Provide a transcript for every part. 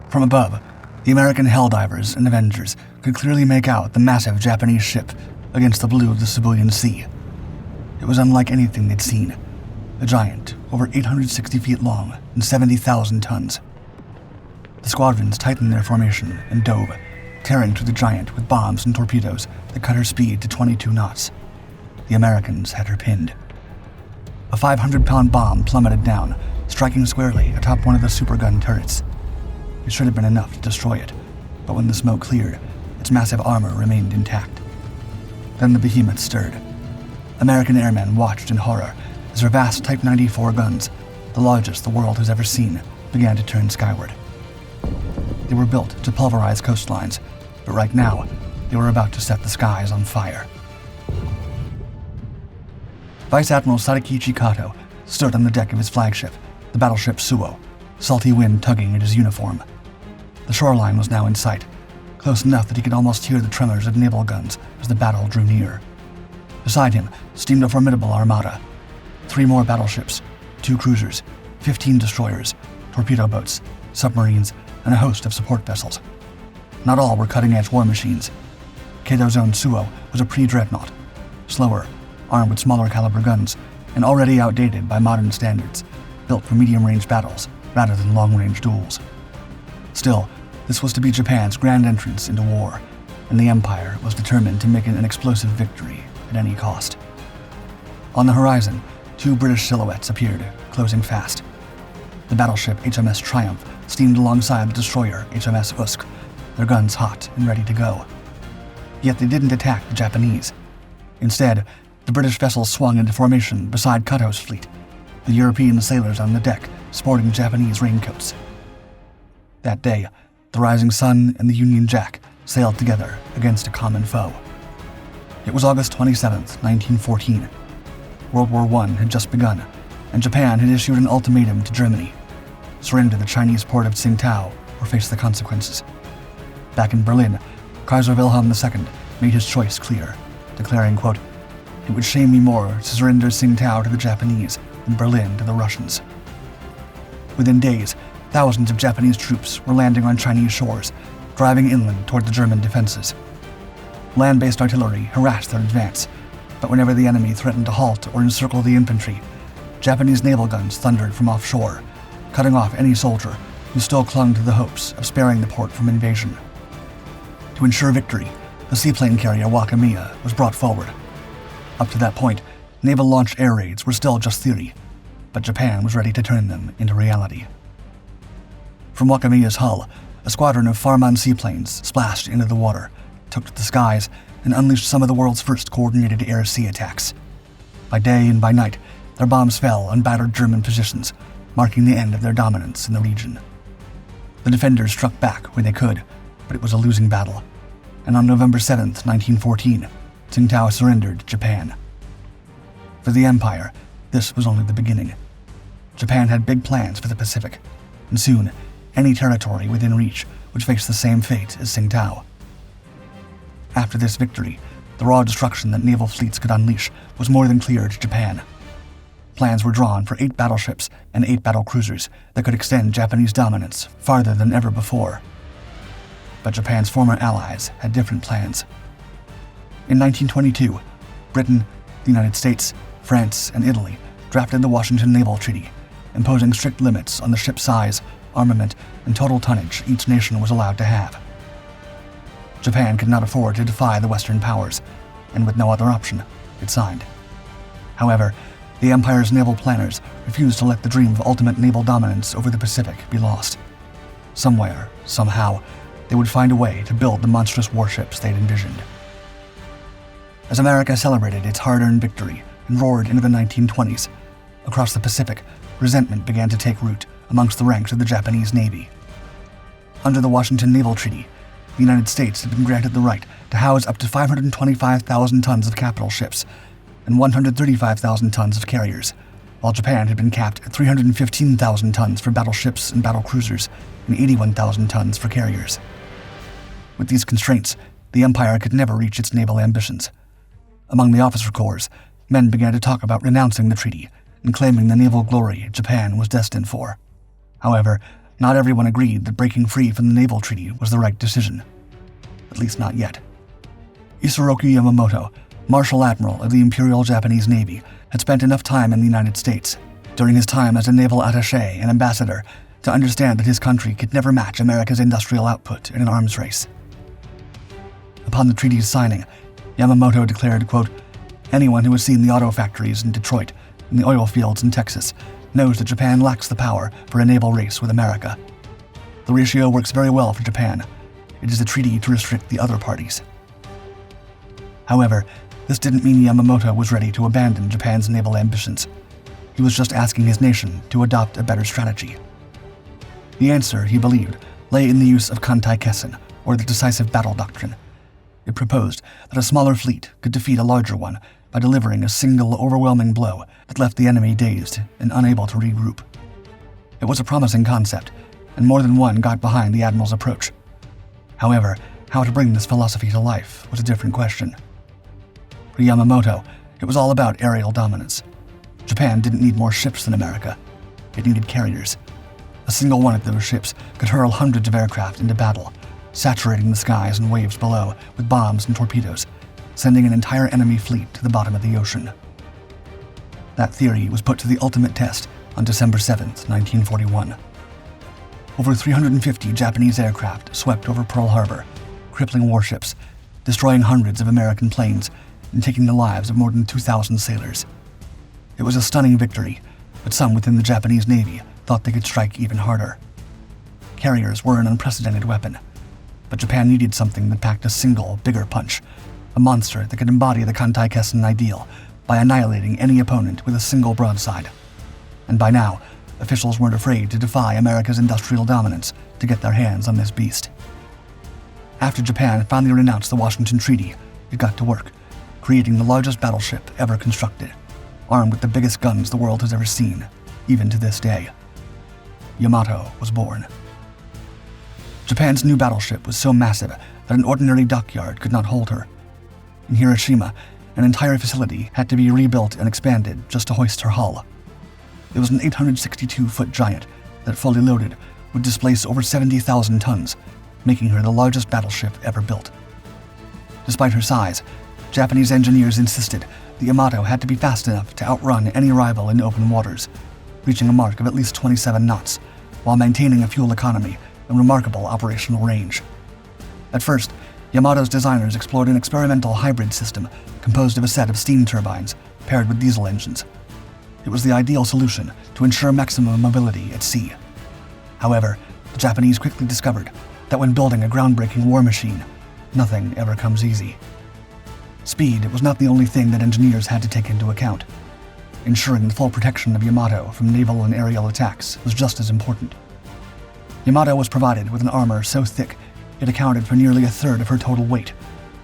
From above, the American Helldivers and Avengers could clearly make out the massive Japanese ship against the blue of the Sibuyan Sea. It was unlike anything they'd seen. A giant, over 860 feet long and 70,000 tons. The squadrons tightened their formation and dove, tearing through the giant with bombs and torpedoes that cut her speed to 22 knots. The Americans had her pinned. A 500-pound bomb plummeted down, striking squarely atop one of the supergun turrets. It should have been enough to destroy it, but when the smoke cleared, its massive armor remained intact. Then the behemoth stirred. American airmen watched in horror as their vast Type 94 guns, the largest the world has ever seen, began to turn skyward. They were built to pulverize coastlines, but right now, they were about to set the skies on fire. Vice Admiral Sadakichi Kato stood on the deck of his flagship, the battleship Suo, salty wind tugging at his uniform. The shoreline was now in sight, close enough that he could almost hear the tremors of naval guns as the battle drew near. Beside him steamed a formidable armada. 3 more battleships, 2 cruisers, 15 destroyers, torpedo boats, submarines, and a host of support vessels. Not all were cutting-edge war machines. Kato's own Suo was a pre-dreadnought, slower, armed with smaller caliber guns, and already outdated by modern standards, built for medium-range battles rather than long-range duels. Still, this was to be Japan's grand entrance into war, and the Empire was determined to make it an explosive victory at any cost. On the horizon, 2 British silhouettes appeared, closing fast. The battleship HMS Triumph steamed alongside the destroyer HMS Usk, their guns hot and ready to go. Yet they didn't attack the Japanese. Instead, the British vessels swung into formation beside Kato's fleet, the European sailors on the deck sporting Japanese raincoats. That day, the Rising Sun and the Union Jack sailed together against a common foe. It was August 27, 1914. World War I had just begun, and Japan had issued an ultimatum to Germany: surrender the Chinese port of Tsingtao or face the consequences. Back in Berlin, Kaiser Wilhelm II made his choice clear, declaring, quote, "It would shame me more to surrender Tsingtao to the Japanese than Berlin to the Russians." Within days, thousands of Japanese troops were landing on Chinese shores, driving inland toward the German defenses. Land-based artillery harassed their advance, but whenever the enemy threatened to halt or encircle the infantry, Japanese naval guns thundered from offshore, cutting off any soldier who still clung to the hopes of sparing the port from invasion. To ensure victory, the seaplane carrier Wakamiya was brought forward. Up to that point, naval-launched air raids were still just theory, but Japan was ready to turn them into reality. From Wakamiya's hull, a squadron of Farman seaplanes splashed into the water, took to the skies, and unleashed some of the world's first coordinated air-sea attacks. By day and by night, their bombs fell on battered German positions, marking the end of their dominance in the region. The defenders struck back where they could, but it was a losing battle, and on November 7, 1914, Tsingtao surrendered to Japan. For the Empire, this was only the beginning. Japan had big plans for the Pacific, and soon, any territory within reach would face the same fate as Tsingtao. After this victory, the raw destruction that naval fleets could unleash was more than clear to Japan. Plans were drawn for 8 battleships and 8 battle cruisers that could extend Japanese dominance farther than ever before. But Japan's former allies had different plans. In 1922, Britain, the United States, France, and Italy drafted the Washington Naval Treaty, imposing strict limits on the ship size, armament, and total tonnage each nation was allowed to have. Japan could not afford to defy the Western powers, and with no other option, it signed. However, the Empire's naval planners refused to let the dream of ultimate naval dominance over the Pacific be lost. Somewhere, somehow, they would find a way to build the monstrous warships they'd envisioned. As America celebrated its hard-earned victory and roared into the 1920s, across the Pacific, resentment began to take root amongst the ranks of the Japanese Navy. Under the Washington Naval Treaty, the United States had been granted the right to house up to 525,000 tons of capital ships and 135,000 tons of carriers, while Japan had been capped at 315,000 tons for battleships and battle cruisers and 81,000 tons for carriers. With these constraints, the Empire could never reach its naval ambitions. Among the officer corps, men began to talk about renouncing the treaty and claiming the naval glory Japan was destined for. However, not everyone agreed that breaking free from the naval treaty was the right decision. At least not yet. Isoroku Yamamoto, Marshal Admiral of the Imperial Japanese Navy, had spent enough time in the United States, during his time as a naval attaché and ambassador, to understand that his country could never match America's industrial output in an arms race. Upon the treaty's signing, Yamamoto declared, quote, "Anyone who has seen the auto factories in Detroit and the oil fields in Texas knows that Japan lacks the power for a naval race with America. The ratio works very well for Japan. It is a treaty to restrict the other parties." However, this didn't mean Yamamoto was ready to abandon Japan's naval ambitions. He was just asking his nation to adopt a better strategy. The answer, he believed, lay in the use of Kantai-Kessen, or the Decisive battle doctrine. It proposed that a smaller fleet could defeat a larger one by delivering a single overwhelming blow that left the enemy dazed and unable to regroup. It was a promising concept, and more than one got behind the admiral's approach. However, how to bring this philosophy to life was a different question. For Yamamoto, it was all about aerial dominance. Japan didn't need more ships than America. It needed carriers. A single one of those ships could hurl hundreds of aircraft into battle, saturating the skies and waves below with bombs and torpedoes, sending an entire enemy fleet to the bottom of the ocean. That theory was put to the ultimate test on December 7, 1941. Over 350 Japanese aircraft swept over Pearl Harbor, crippling warships, destroying hundreds of American planes, and taking the lives of more than 2,000 sailors. It was a stunning victory, but some within the Japanese Navy thought they could strike even harder. Carriers were an unprecedented weapon, but Japan needed something that packed a single, bigger punch, a monster that could embody the Kantai-Kessen ideal by annihilating any opponent with a single broadside. And by now, officials weren't afraid to defy America's industrial dominance to get their hands on this beast. After Japan finally renounced the Washington Treaty, it got to work, creating the largest battleship ever constructed, armed with the biggest guns the world has ever seen, even to this day. Yamato was born. Japan's new battleship was so massive that an ordinary dockyard could not hold her. In Hiroshima, an entire facility had to be rebuilt and expanded just to hoist her hull. It was an 862-foot giant that, fully loaded, would displace over 70,000 tons, making her the largest battleship ever built. Despite her size, Japanese engineers insisted the Yamato had to be fast enough to outrun any rival in open waters, reaching a mark of at least 27 knots, while maintaining a fuel economy and remarkable operational range. At first, Yamato's designers explored an experimental hybrid system composed of a set of steam turbines paired with diesel engines. It was the ideal solution to ensure maximum mobility at sea. However, the Japanese quickly discovered that when building a groundbreaking war machine, nothing ever comes easy. Speed was not the only thing that engineers had to take into account. Ensuring the full protection of Yamato from naval and aerial attacks was just as important. Yamato was provided with an armor so thick it accounted for nearly a third of her total weight,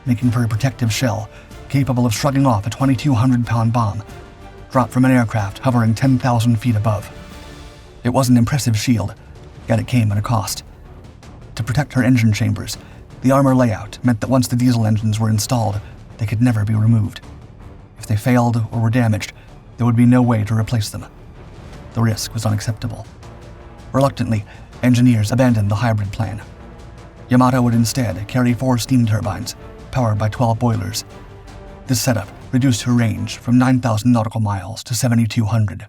making for a protective shell capable of shrugging off a 2,200-pound bomb dropped from an aircraft hovering 10,000 feet above. It was an impressive shield, yet it came at a cost. To protect her engine chambers, the armor layout meant that once the diesel engines were installed, they could never be removed. If they failed or were damaged, there would be no way to replace them. The risk was unacceptable. Reluctantly, engineers abandoned the hybrid plan. Yamato would instead carry 4 steam turbines, powered by 12 boilers. This setup reduced her range from 9,000 nautical miles to 7,200.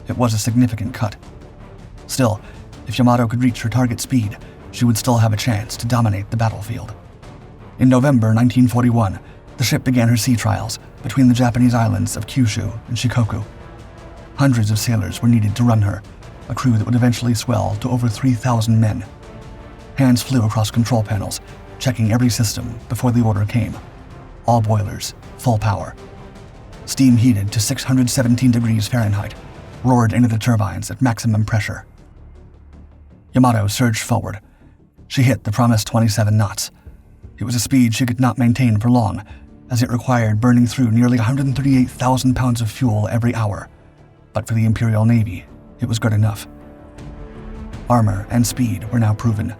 It was a significant cut. Still, if Yamato could reach her target speed, she would still have a chance to dominate the battlefield. In November 1941, the ship began her sea trials between the Japanese islands of Kyushu and Shikoku. Hundreds of sailors were needed to run her, a crew that would eventually swell to over 3,000 men. Hands flew across control panels, checking every system before the order came. All boilers, full power. Steam heated to 617 degrees Fahrenheit, roared into the turbines at maximum pressure. Yamato surged forward. She hit the promised 27 knots. It was a speed she could not maintain for long, as it required burning through nearly 138,000 pounds of fuel every hour. But for the Imperial Navy, it was good enough. Armor and speed were now proven.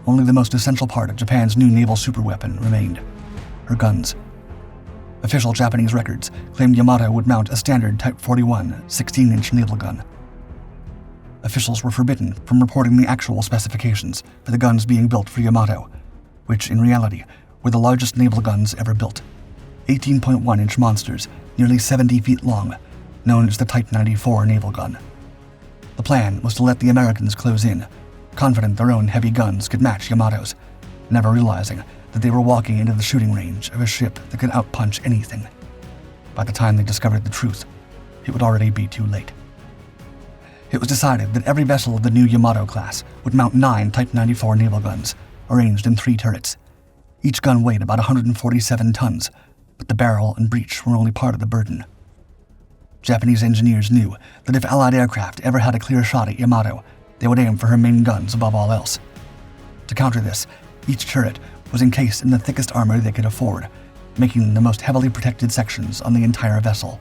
Only the most essential part of Japan's new naval superweapon remained: her guns. Official Japanese records claimed Yamato would mount a standard Type 41 16-inch naval gun. officials were forbidden from reporting the actual specifications for the guns being built for Yamato, which in reality were the largest naval guns ever built. 18.1-inch monsters, nearly 70 feet long, known as the Type 94 naval gun. The plan was to let the Americans close in, confident their own heavy guns could match Yamato's, never realizing that they were walking into the shooting range of a ship that could outpunch anything. By the time they discovered the truth, it would already be too late. It was decided that every vessel of the new Yamato class would mount 9 Type 94 naval guns, arranged in 3 turrets. Each gun weighed about 147 tons, but the barrel and breech were only part of the burden. Japanese engineers knew that if Allied aircraft ever had a clear shot at Yamato, they would aim for her main guns above all else. To counter this, each turret was encased in the thickest armor they could afford, making them the most heavily protected sections on the entire vessel.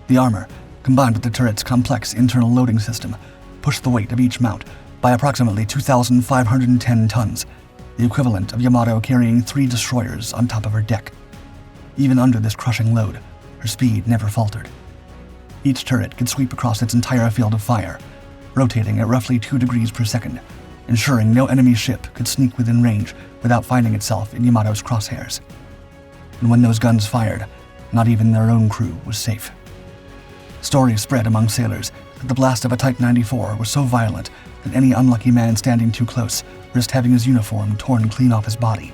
The armor, combined with the turret's complex internal loading system, pushed the weight of each mount by approximately 2,510 tons, the equivalent of Yamato carrying 3 destroyers on top of her deck. Even under this crushing load, her speed never faltered. Each turret could sweep across its entire field of fire, rotating at roughly 2 degrees per second, ensuring no enemy ship could sneak within range without finding itself in Yamato's crosshairs. And when those guns fired, not even their own crew was safe. Stories spread among sailors that the blast of a Type 94 was so violent that any unlucky man standing too close risked having his uniform torn clean off his body.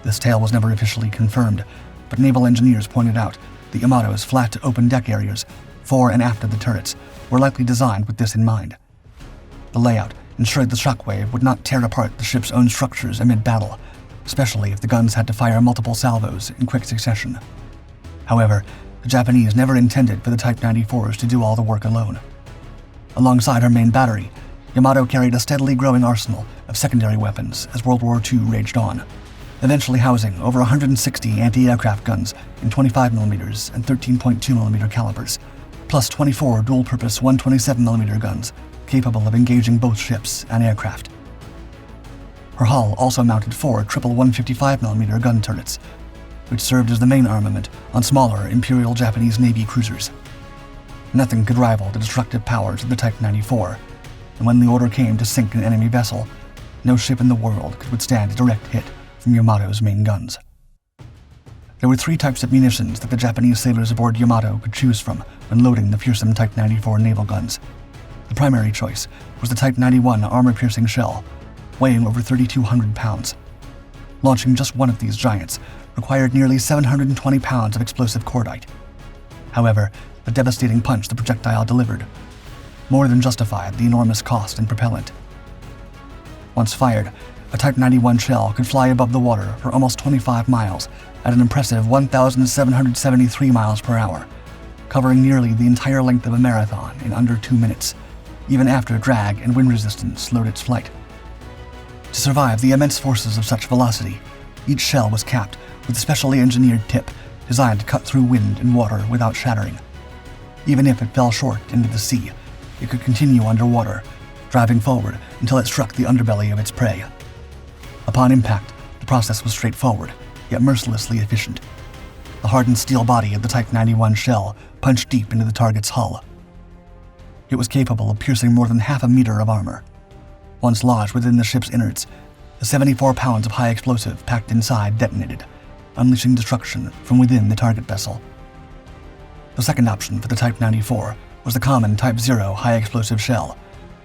This tale was never officially confirmed, but naval engineers pointed out that Yamato's flat, open deck areas, fore and after the turrets, were likely designed with this in mind. The layout ensured the shockwave would not tear apart the ship's own structures amid battle, especially if the guns had to fire multiple salvos in quick succession. However, the Japanese never intended for the Type 94s to do all the work alone. Alongside her main battery, Yamato carried a steadily growing arsenal of secondary weapons as World War II raged on, eventually housing over 160 anti-aircraft guns in 25mm and 13.2mm calibers, plus 24 dual-purpose 127mm guns capable of engaging both ships and aircraft. Her hull also mounted 4 triple 155mm gun turrets, which served as the main armament on smaller Imperial Japanese Navy cruisers. Nothing could rival the destructive powers of the Type 94, and when the order came to sink an enemy vessel, no ship in the world could withstand a direct hit from Yamato's main guns. There were 3 types of munitions that the Japanese sailors aboard Yamato could choose from when loading the fearsome Type 94 naval guns. The primary choice was the Type 91 armor-piercing shell, weighing over 3,200 pounds. Launching just one of these giants required nearly 720 pounds of explosive cordite. However, the devastating punch the projectile delivered more than justified the enormous cost and propellant. Once fired, a Type 91 shell could fly above the water for almost 25 miles at an impressive 1,773 miles per hour, covering nearly the entire length of a marathon in under 2 minutes, even after drag and wind resistance slowed its flight. To survive the immense forces of such velocity, each shell was capped with a specially engineered tip designed to cut through wind and water without shattering. Even if it fell short into the sea, it could continue underwater, driving forward until it struck the underbelly of its prey. Upon impact, the process was straightforward, yet mercilessly efficient. The hardened steel body of the Type 91 shell punched deep into the target's hull. It was capable of piercing more than half a meter of armor. Once lodged within the ship's innards, the 74 pounds of high explosive packed inside detonated, unleashing destruction from within the target vessel. The second option for the Type 94 was the common Type 0 high explosive shell,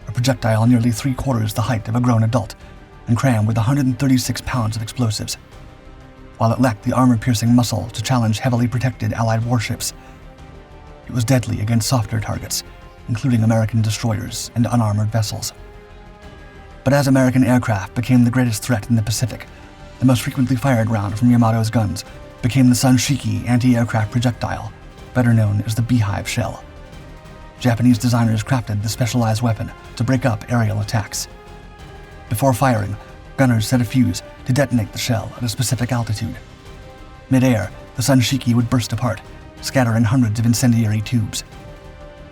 a projectile nearly 3/4 the height of a grown adult and crammed with 136 pounds of explosives. While it lacked the armor-piercing muscle to challenge heavily protected Allied warships, it was deadly against softer targets, including American destroyers and unarmored vessels. But as American aircraft became the greatest threat in the Pacific, the most frequently fired round from Yamato's guns became the Sanshiki anti-aircraft projectile, better known as the beehive shell. Japanese designers crafted the specialized weapon to break up aerial attacks. Before firing, gunners set a fuse to detonate the shell at a specific altitude. Mid-air, the Sanshiki would burst apart, scattering hundreds of incendiary tubes.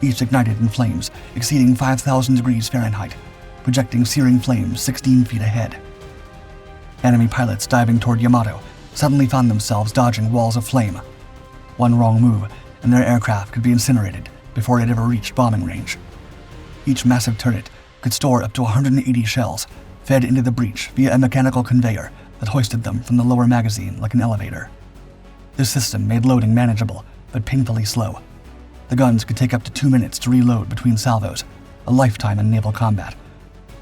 Each ignited in flames exceeding 5,000 degrees Fahrenheit, projecting searing flames 16 feet ahead. Enemy pilots diving toward Yamato suddenly found themselves dodging walls of flame. One wrong move, and their aircraft could be incinerated before it ever reached bombing range. Each massive turret could store up to 180 shells, fed into the breech via a mechanical conveyor that hoisted them from the lower magazine like an elevator. This system made loading manageable, but painfully slow. The guns could take up to 2 minutes to reload between salvos, a lifetime in naval combat,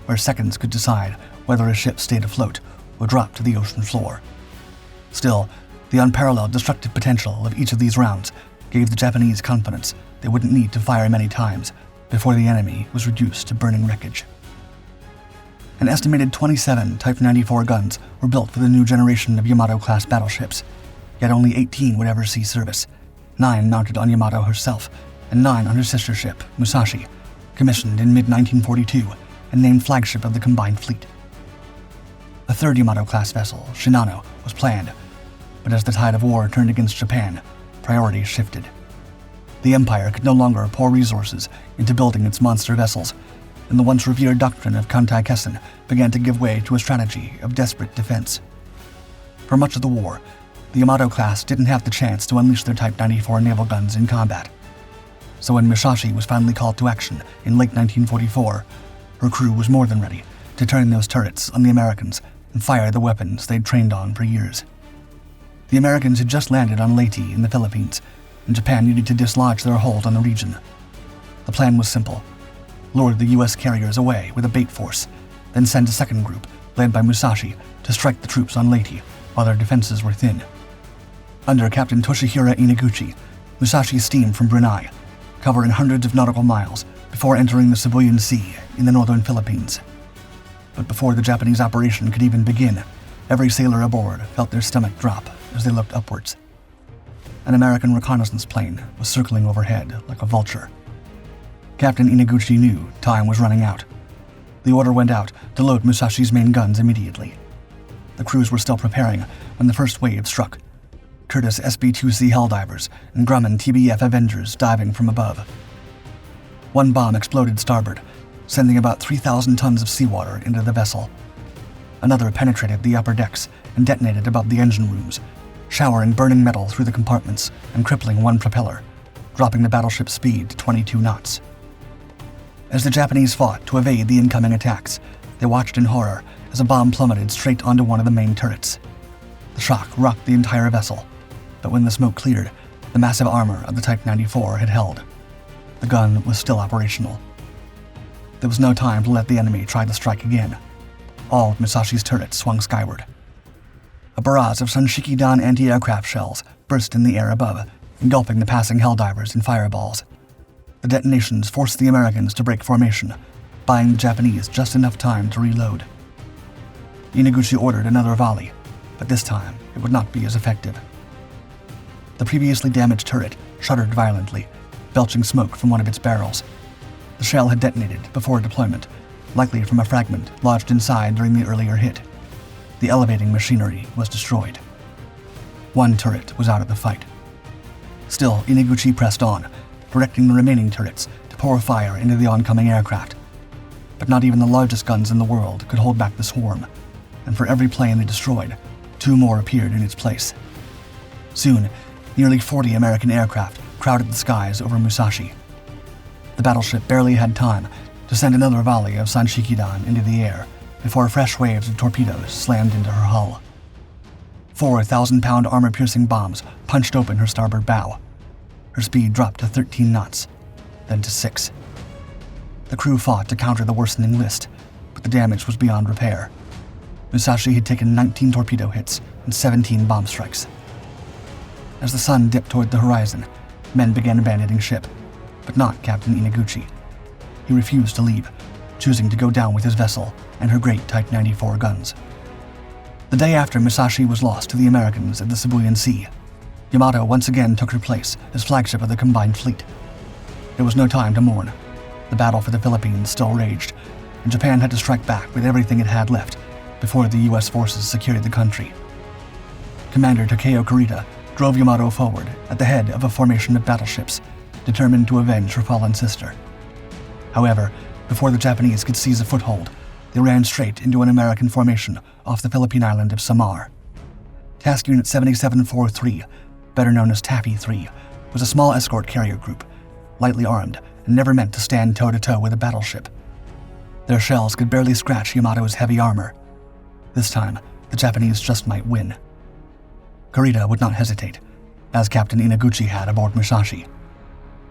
where seconds could decide whether a ship stayed afloat or dropped to the ocean floor. Still, the unparalleled destructive potential of each of these rounds gave the Japanese confidence they wouldn't need to fire many times before the enemy was reduced to burning wreckage. An estimated 27 Type 94 guns were built for the new generation of Yamato-class battleships, yet only 18 would ever see service, 9 mounted on Yamato herself, and 9 on her sister ship, Musashi, commissioned in mid-1942 and named flagship of the combined fleet. A third Yamato-class vessel, Shinano, was planned, but as the tide of war turned against Japan, priorities shifted. The Empire could no longer pour resources into building its monster vessels, and the once revered doctrine of Kantai-Kessen began to give way to a strategy of desperate defense. For much of the war, the Yamato class didn't have the chance to unleash their Type 94 naval guns in combat. So when Musashi was finally called to action in late 1944, her crew was more than ready to turn those turrets on the Americans and fire the weapons they'd trained on for years. The Americans had just landed on Leyte in the Philippines, and Japan needed to dislodge their hold on the region. The plan was simple: lure the U.S. carriers away with a bait force, then send a second group, led by Musashi, to strike the troops on Leyte while their defenses were thin. Under Captain Toshihiro Inaguchi, Musashi steamed from Brunei, covering hundreds of nautical miles before entering the Sibuyan Sea in the northern Philippines. But before the Japanese operation could even begin, every sailor aboard felt their stomach drop as they looked upwards. An American reconnaissance plane was circling overhead like a vulture. Captain Inaguchi knew time was running out. The order went out to load Musashi's main guns immediately. The crews were still preparing when the first wave struck. Curtiss SB-2C Helldivers and Grumman TBF Avengers diving from above. One bomb exploded starboard, sending about 3,000 tons of seawater into the vessel. Another penetrated the upper decks and detonated above the engine rooms, showering burning metal through the compartments and crippling one propeller, dropping the battleship's speed to 22 knots. As the Japanese fought to evade the incoming attacks, they watched in horror as a bomb plummeted straight onto one of the main turrets. The shock rocked the entire vessel, but when the smoke cleared, the massive armor of the Type 94 had held. The gun was still operational. There was no time to let the enemy try to strike again. All of Musashi's turrets swung skyward. A barrage of Sanshikidan anti-aircraft shells burst in the air above, engulfing the passing Helldivers in fireballs. The detonations forced the Americans to break formation, buying the Japanese just enough time to reload. Inaguchi ordered another volley, but this time it would not be as effective. The previously damaged turret shuddered violently, belching smoke from one of its barrels. The shell had detonated before deployment, likely from a fragment lodged inside during the earlier hit. The elevating machinery was destroyed. One turret was out of the fight. Still, Inaguchi pressed on, directing the remaining turrets to pour fire into the oncoming aircraft. But not even the largest guns in the world could hold back the swarm, and for every plane they destroyed, 2 more appeared in its place. Soon, nearly 40 American aircraft crowded the skies over Musashi. The battleship barely had time to send another volley of Sanshikidan into the air before fresh waves of torpedoes slammed into her hull. 4 1,000-pound armor-piercing bombs punched open her starboard bow. Her speed dropped to 13 knots, then to 6. The crew fought to counter the worsening list, but the damage was beyond repair. Musashi had taken 19 torpedo hits and 17 bomb strikes. As the sun dipped toward the horizon, men began abandoning ship, but not Captain Inaguchi. He refused to leave, choosing to go down with his vessel and her great Type 94 guns. The day after Musashi was lost to the Americans at the Sibuyan Sea, Yamato once again took her place as flagship of the combined fleet. There was no time to mourn. The battle for the Philippines still raged, and Japan had to strike back with everything it had left before the U.S. forces secured the country. Commander Takeo Kurita drove Yamato forward at the head of a formation of battleships, determined to avenge her fallen sister. However, before the Japanese could seize a foothold, they ran straight into an American formation off the Philippine island of Samar. Task Unit 7743, better known as Taffy 3, was a small escort carrier group, lightly armed and never meant to stand toe-to-toe with a battleship. Their shells could barely scratch Yamato's heavy armor. This time, the Japanese just might win. Kurita would not hesitate, as Captain Inaguchi had aboard Musashi.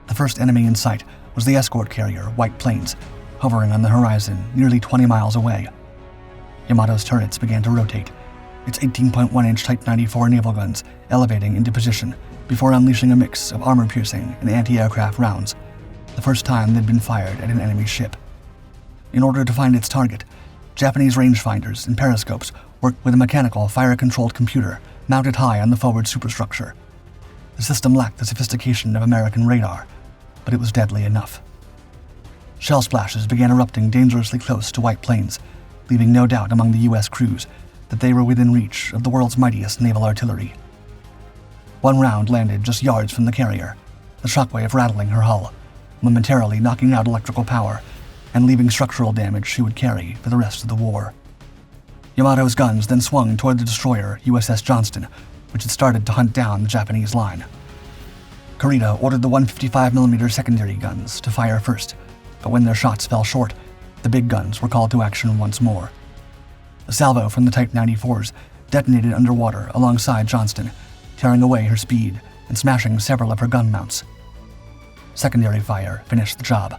The first enemy in sight was the escort carrier White Plains, hovering on the horizon nearly 20 miles away. Yamato's turrets began to rotate, its 18.1-inch Type 94 naval guns elevating into position before unleashing a mix of armor-piercing and anti-aircraft rounds, the first time they'd been fired at an enemy ship. In order to find its target, Japanese rangefinders and periscopes worked with a mechanical, fire-controlled computer mounted high on the forward superstructure. The system lacked the sophistication of American radar, but it was deadly enough. Shell splashes began erupting dangerously close to White Plains, leaving no doubt among the U.S. crews that they were within reach of the world's mightiest naval artillery. One round landed just yards from the carrier, the shockwave rattling her hull, momentarily knocking out electrical power and leaving structural damage she would carry for the rest of the war. Yamato's guns then swung toward the destroyer USS Johnston, which had started to hunt down the Japanese line. Kurita ordered the 155mm secondary guns to fire first, but when their shots fell short, the big guns were called to action once more. A salvo from the Type 94s detonated underwater alongside Johnston, tearing away her speed and smashing several of her gun mounts. Secondary fire finished the job,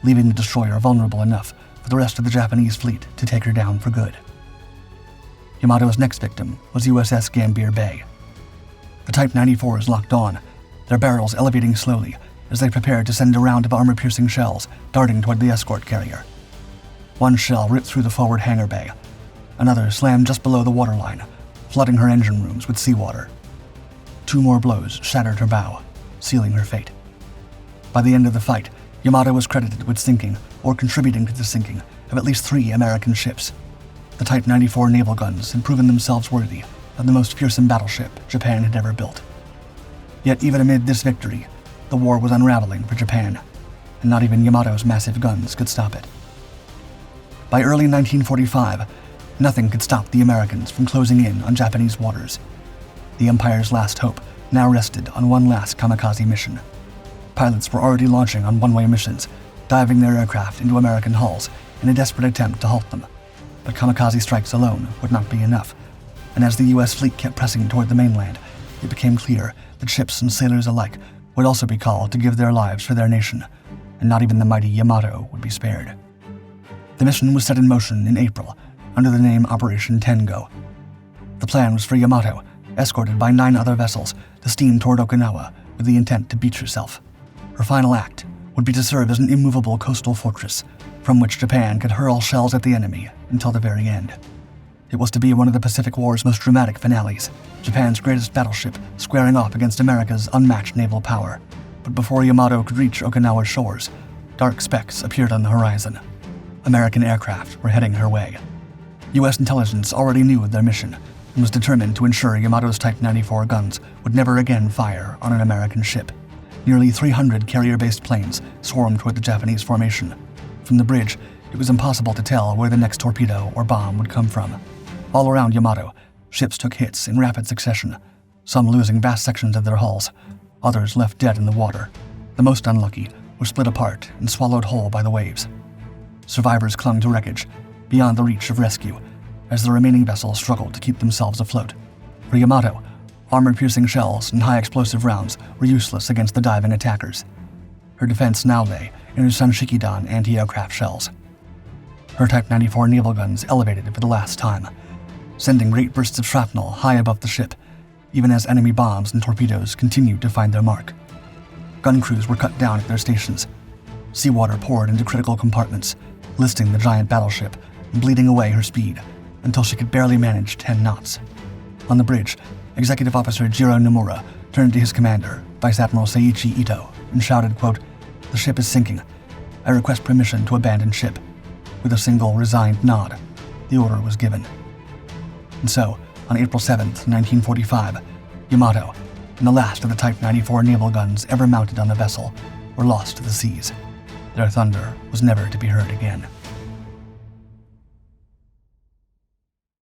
leaving the destroyer vulnerable enough for the rest of the Japanese fleet to take her down for good. Yamato's next victim was USS Gambier Bay. The Type 94s locked on, their barrels elevating slowly as they prepared to send a round of armor-piercing shells darting toward the escort carrier. One shell ripped through the forward hangar bay. Another slammed just below the waterline, flooding her engine rooms with seawater. Two more blows shattered her bow, sealing her fate. By the end of the fight, Yamato was credited with sinking or contributing to the sinking of at least 3 American ships. The Type 94 naval guns had proven themselves worthy of the most fearsome battleship Japan had ever built. Yet even amid this victory, the war was unraveling for Japan, and not even Yamato's massive guns could stop it. By early 1945, nothing could stop the Americans from closing in on Japanese waters. The Empire's last hope now rested on one last kamikaze mission. Pilots were already launching on one-way missions, diving their aircraft into American hulls in a desperate attempt to halt them. But kamikaze strikes alone would not be enough, and as the U.S. fleet kept pressing toward the mainland, it became clear that ships and sailors alike would also be called to give their lives for their nation, and not even the mighty Yamato would be spared. The mission was set in motion in April under the name Operation Tengo. The plan was for Yamato, escorted by 9 other vessels, to steam toward Okinawa with the intent to beach herself. Her final act would be to serve as an immovable coastal fortress from which Japan could hurl shells at the enemy until the very end. It was to be one of the Pacific War's most dramatic finales, Japan's greatest battleship squaring off against America's unmatched naval power. But before Yamato could reach Okinawa's shores, dark specks appeared on the horizon. American aircraft were heading her way. U.S. intelligence already knew of their mission and was determined to ensure Yamato's Type 94 guns would never again fire on an American ship. Nearly 300 carrier-based planes swarmed toward the Japanese formation. From the bridge, it was impossible to tell where the next torpedo or bomb would come from. All around Yamato, ships took hits in rapid succession, some losing vast sections of their hulls, others left dead in the water. The most unlucky were split apart and swallowed whole by the waves. Survivors clung to wreckage, beyond the reach of rescue, as the remaining vessels struggled to keep themselves afloat. For Yamato, armor-piercing shells and high-explosive rounds were useless against the diving attackers. Her defense now lay in her Sanshikidan anti-aircraft shells. Her Type 94 naval guns elevated for the last time, sending great bursts of shrapnel high above the ship, even as enemy bombs and torpedoes continued to find their mark. Gun crews were cut down at their stations. Seawater poured into critical compartments, listing the giant battleship and bleeding away her speed until she could barely manage 10 knots. On the bridge, Executive Officer Jiro Nomura turned to his commander, Vice Admiral Seiichi Ito, and shouted, quote, "The ship is sinking. I request permission to abandon ship." With a single resigned nod, the order was given. And so, on April 7, 1945, Yamato, and the last of the Type 94 naval guns ever mounted on a vessel, were lost to the seas. Their thunder was never to be heard again.